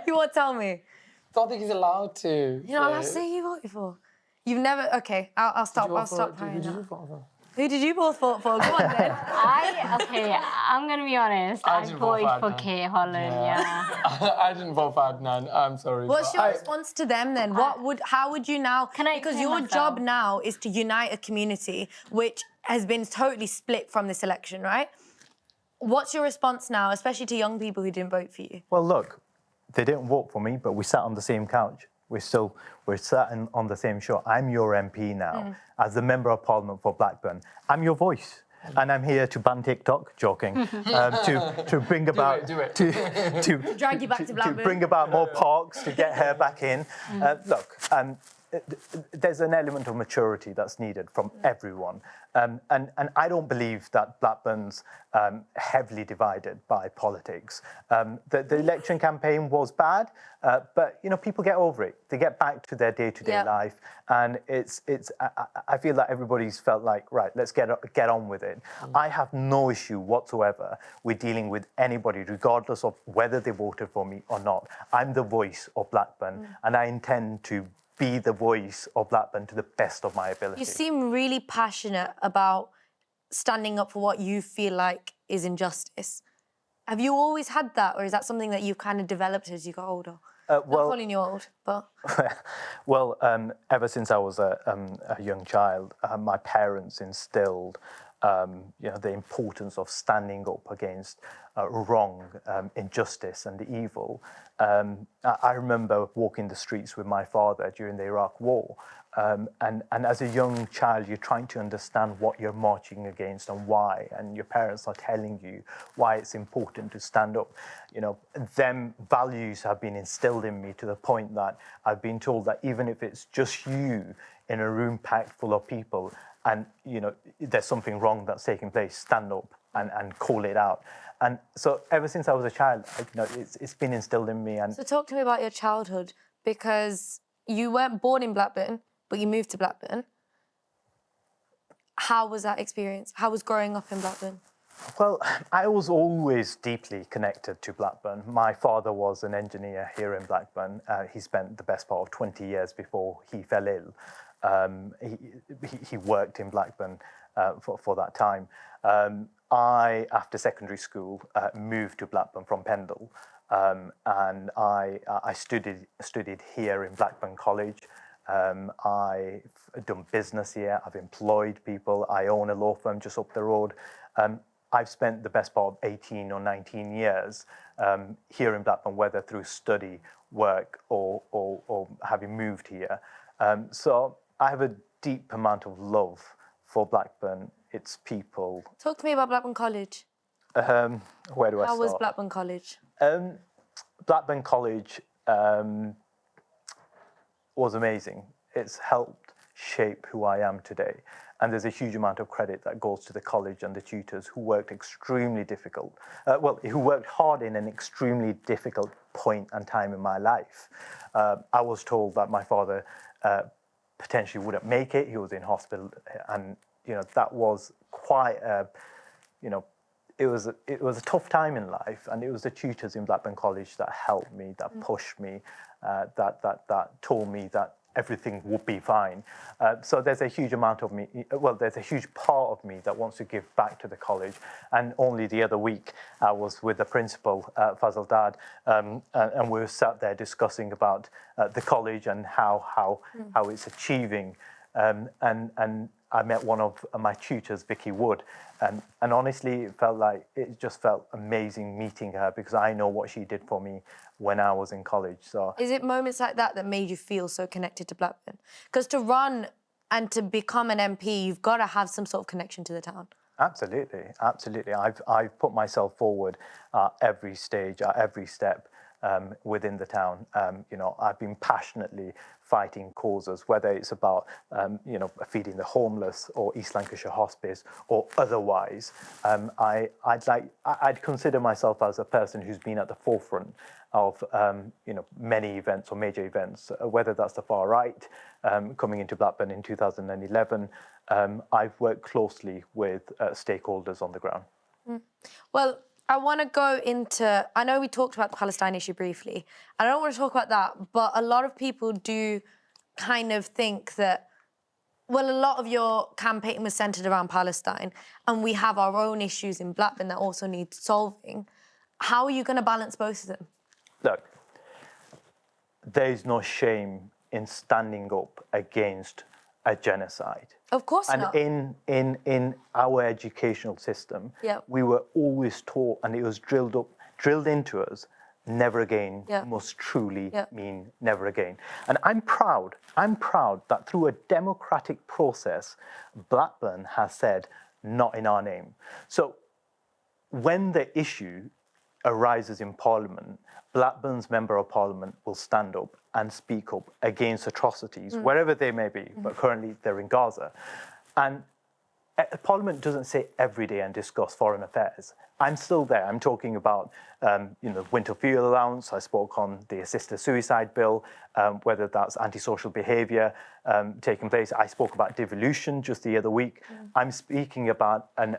You won't tell me. I don't think he's allowed to. You're not allowed to say who you voted for. You've never. Okay, I'll stop. I'll stop trying that. Who did you both vote for? Go on then. I'm going to be honest. I voted for Kate Holland, yeah. I didn't vote for Adnan. I'm sorry. What's your response to them then? How would you now? Because your job now is to unite a community which has been totally split from this election, right? What's your response now, especially to young people who didn't vote for you? Well, look, they didn't vote for me, but we sat on the same couch. We're sat on the same show. I'm your MP now, as the Member of Parliament for Blackburn. I'm your voice, and I'm here to ban TikTok, joking, to bring about to drag you back to Blackburn, to bring about more parks, to get her back in. Look, there's an element of maturity that's needed from everyone. And I don't believe that Blackburn's heavily divided by politics. The election campaign was bad, but people get over it. They get back to their day-to-day life, and I feel that everybody's felt like, right, let's get on with it. I have no issue whatsoever with dealing with anybody, regardless of whether they voted for me or not. I'm the voice of Blackburn, and I intend to be the voice of Blackburn to the best of my ability. You seem really passionate about standing up for what you feel like is injustice. Have you always had that, or is that something that you've kind of developed as you got older? Not calling you old, but... Well, ever since I was a young child, my parents instilled the importance of standing up against wrong, injustice and evil. I remember walking the streets with my father during the Iraq War. And as a young child, you're trying to understand what you're marching against and why, and your parents are telling you why it's important to stand up. Them values have been instilled in me to the point that I've been told that even if it's just you in a room packed full of people, and there's something wrong that's taking place, stand up and call it out. And so ever since I was a child, it's been instilled in me. And so talk to me about your childhood, because you weren't born in Blackburn, but you moved to Blackburn. How was that experience? How was growing up in Blackburn? Well, I was always deeply connected to Blackburn. My father was an engineer here in Blackburn. He spent the best part of 20 years before he fell ill. He worked in Blackburn for that time. I, after secondary school, moved to Blackburn from Pendle, and I studied here in Blackburn College. I've done business here. I've employed people. I own a law firm just up the road. I've spent the best part of 18 or 19 years here in Blackburn, whether through study, work, or having moved here. So I have a deep amount of love for Blackburn, its people. Talk to me about Blackburn College. Where do I start? How was Blackburn College? Blackburn College was amazing. It's helped shape who I am today. And there's a huge amount of credit that goes to the college and the tutors who worked who worked hard in an extremely difficult point and time in my life. I was told that my father potentially wouldn't make it. He was in hospital, and that was quite it was a tough time in life, and it was the tutors in Blackburn College that helped me, that pushed me, that told me that everything would be fine. So there's a huge amount of me, there's a huge part of me that wants to give back to the college. And only the other week, I was with the principal, Fazal Dad, and we were sat there discussing about the college and how it's achieving. And I met one of my tutors, Vicky Wood, and honestly, it just felt amazing meeting her, because I know what she did for me when I was in college. So, is it moments like that that made you feel so connected to Blackburn? Because to run and to become an MP, you've got to have some sort of connection to the town. Absolutely, absolutely. I've put myself forward at every stage, at every step. Within the town, I've been passionately fighting causes, whether it's about, feeding the homeless or East Lancashire Hospice or otherwise. I'd consider myself as a person who's been at the forefront of, many events or major events, whether that's the far right, coming into Blackburn in 2011. I've worked closely with stakeholders on the ground. Well, I want to go into, I know we talked about the Palestine issue briefly. I don't want to talk about that, but a lot of people do kind of think that, well, a lot of your campaign was centred around Palestine, and we have our own issues in Blackburn that also need solving. How are you going to balance both of them? Look, there is no shame in standing up against a genocide. Of course not. And in our educational system, we were always taught, and it was drilled into us, never again must truly mean never again. And I'm proud that through a democratic process, Blackburn has said, not in our name. So when the issue arises in Parliament, Blackburn's Member of Parliament will stand up and speak up against atrocities, wherever they may be, but currently they're in Gaza. And Parliament doesn't sit every day and discuss foreign affairs. I'm still there. I'm talking about, winter fuel allowance. I spoke on the assisted suicide bill, whether that's antisocial behaviour taking place. I spoke about devolution just the other week. I'm speaking about an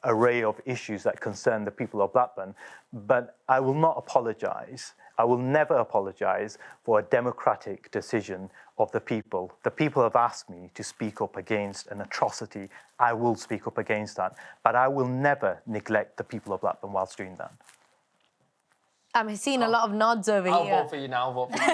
array of issues that concern the people of Blackburn, but I will not apologise. I will never apologise for a democratic decision of the people. The people have asked me to speak up against an atrocity. I will speak up against that, but I will never neglect the people of Blackburn whilst doing that. I'm seeing a lot of nods over I'll here. vote for you now, I'll vote for you.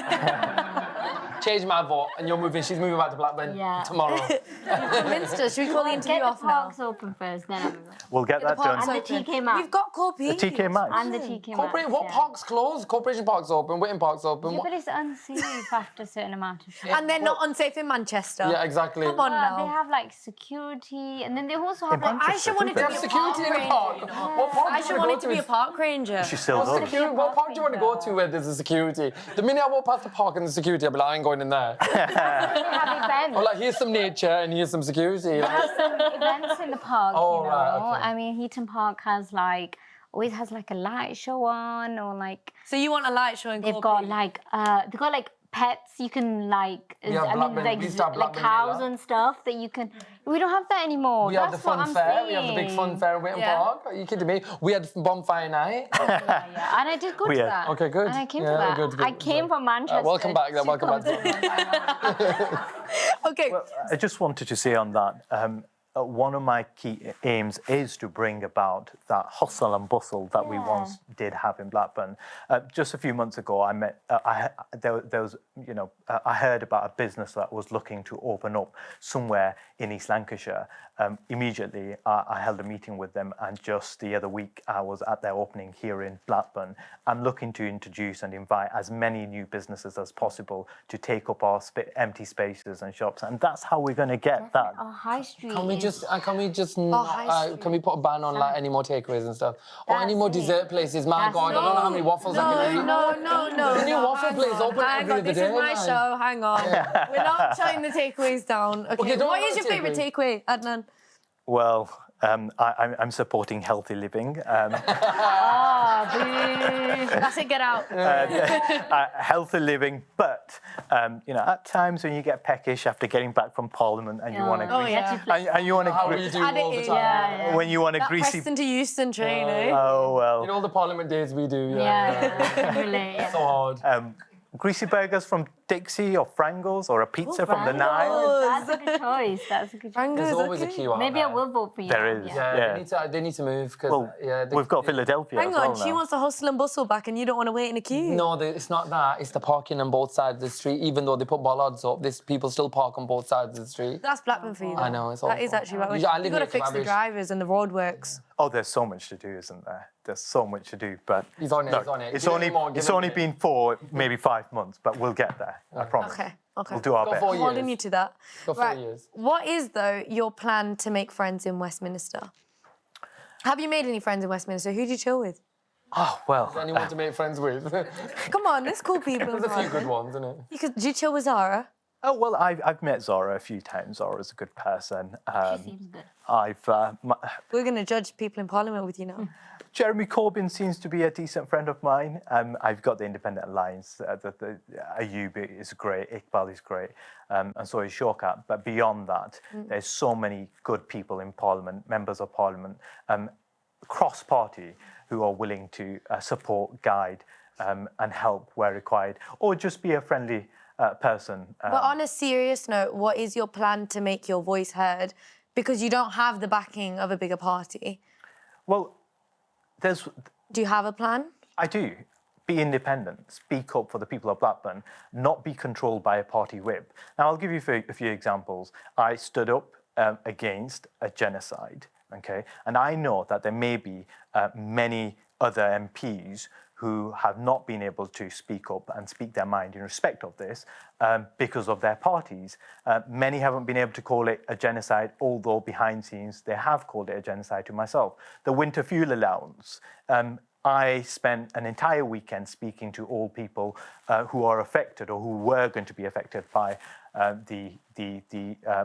change my vote, and you're moving. She's moving back to Blackburn tomorrow. Convinced us. Should we call the interview Get the off now? parks open first, then I'm We'll get that done. And the TK Maxx. We've got Corby. The TK Maxx. And the TK Maxx. Corporate, what park's closed? Corporation Park's open. Whitton Park's open. Yeah, what- but it's unsafe after a certain amount of time. And they're not unsafe in Manchester. Yeah, exactly. Come on now. They have like security, and then they also have like Manchester, Aisha wanted They to have be a security in the park. ranger, What park do you Aisha want to wanted go to be a park ranger. She still What does. park do you want to go to where there's a security? The minute I walk past the park and the security, I'll be like, I ain't going in there. they have events. I'm like, here's some nature and here's some security. They Like, have some events in the park, Oh, you know. right, okay. I mean, Heaton Park has like always has like a light show on, or like So you want a light show in they've Corby? got like pets you can like. have I mean, Blackburn- like we used to have like Blackburn cows Villa. and stuff that you can. We don't have that anymore. we have the That's what fun I'm fair. saying. We have the big fun fair at Whitton Yeah. Park. Are you kidding me? We had bonfire night. Yeah, and I did go to Weird. that. Okay, good. And I came Yeah, to that. good, I came from Manchester. welcome back. to Welcome come back. to Okay. Well, I just wanted to say on that, one of my key aims is to bring about that hustle and bustle that we once did have in Blackburn. Just a few months ago, I met, there was, I heard about a business that was looking to open up somewhere in East Lancashire. Immediately, I held a meeting with them, and just the other week, I was at their opening here in Blackburn. I'm looking to introduce and invite as many new businesses as possible to take up our empty spaces and shops, and that's how we're going to get that. Our high street. Can we is- just high can we put a ban on like any more takeaways and stuff, or any That's more it. dessert places? My That's God, I don't know how many waffles I can eat. No. The new waffle hang place on, open hang every on, other This day, is my man. show. Hang on. We're not shutting the takeaways down. Okay. don't What want is your a favourite takeaway, Adnan? Well, I'm supporting healthy living. That's it. Get out. Healthy living, but at times when you get peckish after getting back from Parliament and you want to, Oh yeah. and you want How to, we do Add it all the in. time. Yeah. when you want a That greasy, Preston to Euston train, eh? oh well, You know all the Parliament days we do. Yeah, relate. Yeah. So hard. greasy burgers from Dixie or Frango's or a pizza from the Nile. That's a good choice. That's a good choice. There's always a queue out Maybe there. I will vote for you. There is. Yeah. Yeah, they need to move because Well, we've got Philadelphia Hang as well on, she now. wants the hustle and bustle back, and you don't want to wait in a queue. No, it's not that. It's the parking on both sides of the street. Even though they put bollards up, people still park on both sides of the street. That's Blackburn for you. I know, it's That awful. is actually Blackburn. I You've live got to near fix the Cabbage. drivers and the roadworks. Oh, there's so much to do, isn't there? There's so much to do, but He's on it, look, he's on it. It's Give him only more, give it's him only it. been 4, maybe 5 months, but we'll get there. I promise. Okay. We'll do our Got best. 4 I'm holding years. you to that. Got 4 years. What is, though, your plan to make friends in Westminster? Have you made any friends in Westminster? Who do you chill with? Oh well. Anyone to make friends with? There's Come on, there's cool people. a few good ones, isn't it? Do you chill with Zara? Oh well, I've met Zara a few times. Zara's a good person. She seems good. We're going to judge people in Parliament with you now. Jeremy Corbyn seems to be a decent friend of mine. I've got the Independent Alliance. Ayub is great. Iqbal is great, and so is Shawkat. But beyond that, there's so many good people in Parliament, members of Parliament, cross-party, who are willing to support, guide, and help where required, or just be a friendly person. But on a serious note, what is your plan to make your voice heard? Because you don't have the backing of a bigger party. Well, Do you have a plan? I do. Be independent, speak up for the people of Blackburn, not be controlled by a party whip. Now, I'll give you a few examples. I stood up against a genocide, okay? And I know that there may be many other MPs who have not been able to speak up and speak their mind in respect of this because of their parties. Many haven't been able to call it a genocide, although behind scenes they have called it a genocide to myself. The winter fuel allowance. I spent an entire weekend speaking to all people who are affected or who were going to be affected by the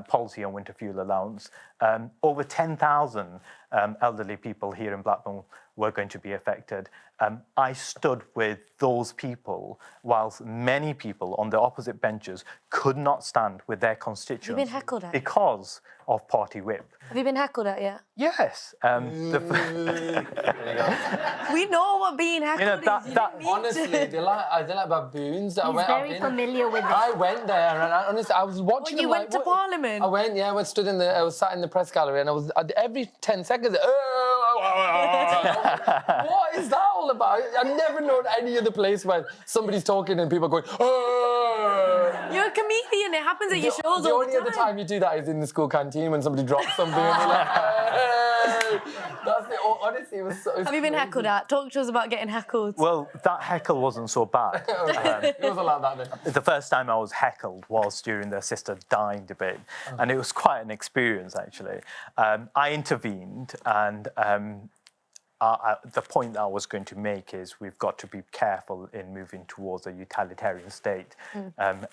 policy on winter fuel allowance. Over 10,000 elderly people here in Blackburn were going to be affected. I stood with those people whilst many people on the opposite benches could not stand with their constituents. Have you been heckled at? Because of party whip. Have you been heckled at yet? Yes. We know what being heckled that- is. You that- didn't mean Honestly, they're like baboons. He's very familiar with I it. went there and honestly, I was watching. Well, you them went to what- Parliament? I went, yeah. I was sat in the press gallery and I was every 10 seconds. What is that all about? I've never known any other place where somebody's talking and people are going. You're a comedian. It happens at your shows The all only the other time. time you do that is in the school canteen when somebody drops something and you're like, hey! That's it. Honestly, it was so. Have you been heckled at? Talk to us about getting heckled. Well, that heckle wasn't so bad. It wasn't like that then. The first time I was heckled was during the sister dying debate, and it was quite an experience, actually. I intervened, and the point that I was going to make is we've got to be careful in moving towards a utilitarian state. And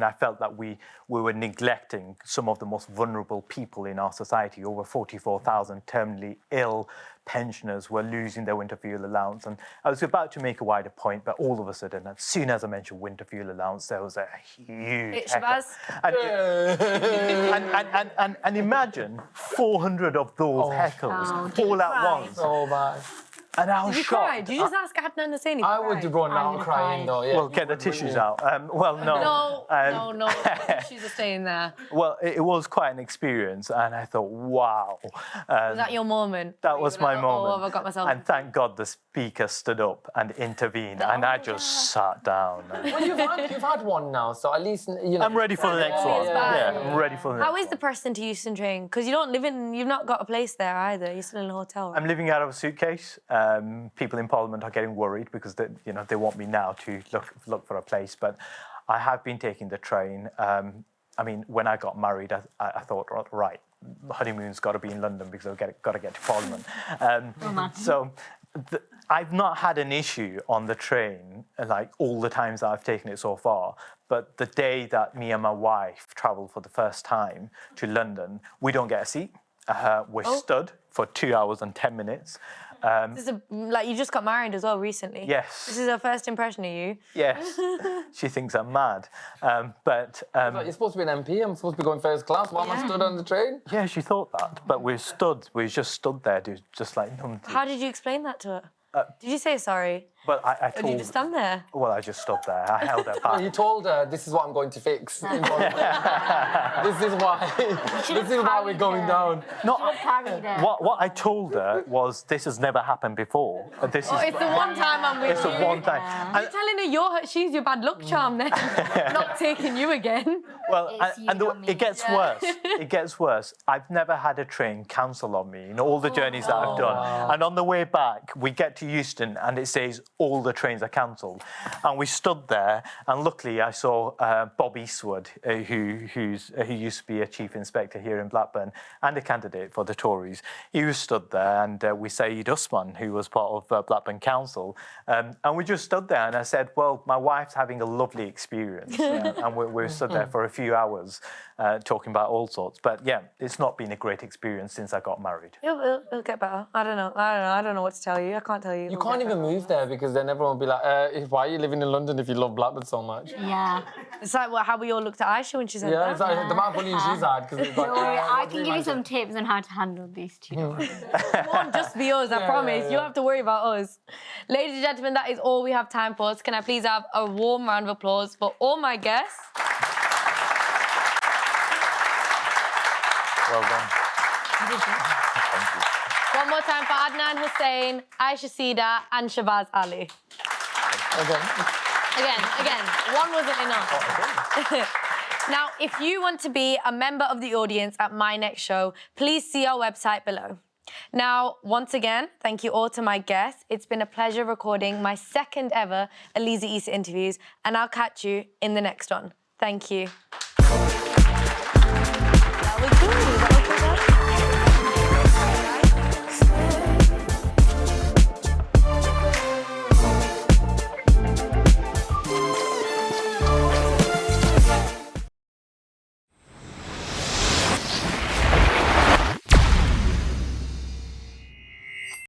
I felt that we were neglecting some of the most vulnerable people in our society. Over 44,000 terminally ill pensioners were losing their winter fuel allowance. And I was about to make a wider point, but all of a sudden, as soon as I mentioned winter fuel allowance, there was a huge Shabaz. and imagine 400 of those heckles all at once. So bad. And I was Did you shocked. cry? Did you just ask Adnan Hussain? I would have run out crying though. Yeah, Well, get the tissues out. Well, no. No. Tissues are staying there. Well, it was quite an experience, and I thought, wow. Was that your moment? That was my moment. Oh, have I got myself? And thank God the speaker stood up and intervened, and I just sat down. Well, you've had one now, so at least you know. I'm ready for the next one. Yeah, I'm ready for the next How is one. the Preston to Euston train? Because you don't live in, you've not got a place there either. You're still in a hotel. Right? I'm living out of a suitcase. People in Parliament are getting worried because they want me now to look for a place. But I have been taking the train. I mean, when I got married, I thought, right, honeymoon's got to be in London because I've got to get to Parliament. So I've not had an issue on the train like all the times that I've taken it so far. But the day that me and my wife travelled for the first time to London, we don't get a seat. We're stood for 2 hours and 10 minutes. This is like you just got married as well recently. Yes. This is her first impression of you. Yes. She thinks I'm mad. But Like, you're supposed to be an MP. I'm supposed to be going first class. Why am I stood on the train? yeah, she thought that. But we just stood there, just like numb. How did you explain that to her? Did you say sorry? But I Or did you told. just stand there? Well, I just stood there. I held her back. You told her this is what I'm going to fix. This is why. This is why we're going down. What I told her was this has never happened before. This is. It's the one time I'm with It's you. the one time. You're telling her she's your bad luck charm then, not taking you again. Well, It's you, and not me. it gets worse. It gets worse. I've never had a train cancel on me in all the journeys that I've done. And on the way back, we get to Euston and it says all the trains are cancelled. And we stood there, and luckily I saw Bob Eastwood, who used to be a chief inspector here in Blackburn and a candidate for the Tories. He was stood there, and we Saeed Usman, who was part of Blackburn Council, and we just stood there. And I said, "Well, my wife's having a lovely experience," and we stood there for a few hours talking about all sorts. But yeah, it's not been a great experience since I got married. It'll get better. I don't know. I don't know what to tell you. I can't tell you. You can't even move there because then everyone will be like, why are you living in London if you love Blackburn so much? Yeah. It's like how we all looked at Aisha when she said Yeah, that. it's like the amount of bullying she's had. Because it's like, I can give you some tips on how to handle these two. It won't just be us, I promise. You don't have to worry about us. Ladies and gentlemen, that is all we have time for. So can I please have a warm round of applause for all my guests? Well done. Thank you. One more time for Adnan Hussain, Aisha Seedat, and Shabaz Ali. Again. One wasn't enough. Now, if you want to be a member of the audience at my next show, please see our website below. Now, once again, thank you all to my guests. It's been a pleasure recording my second ever Aleeza Isa interviews, and I'll catch you in the next one. Thank you. That was good.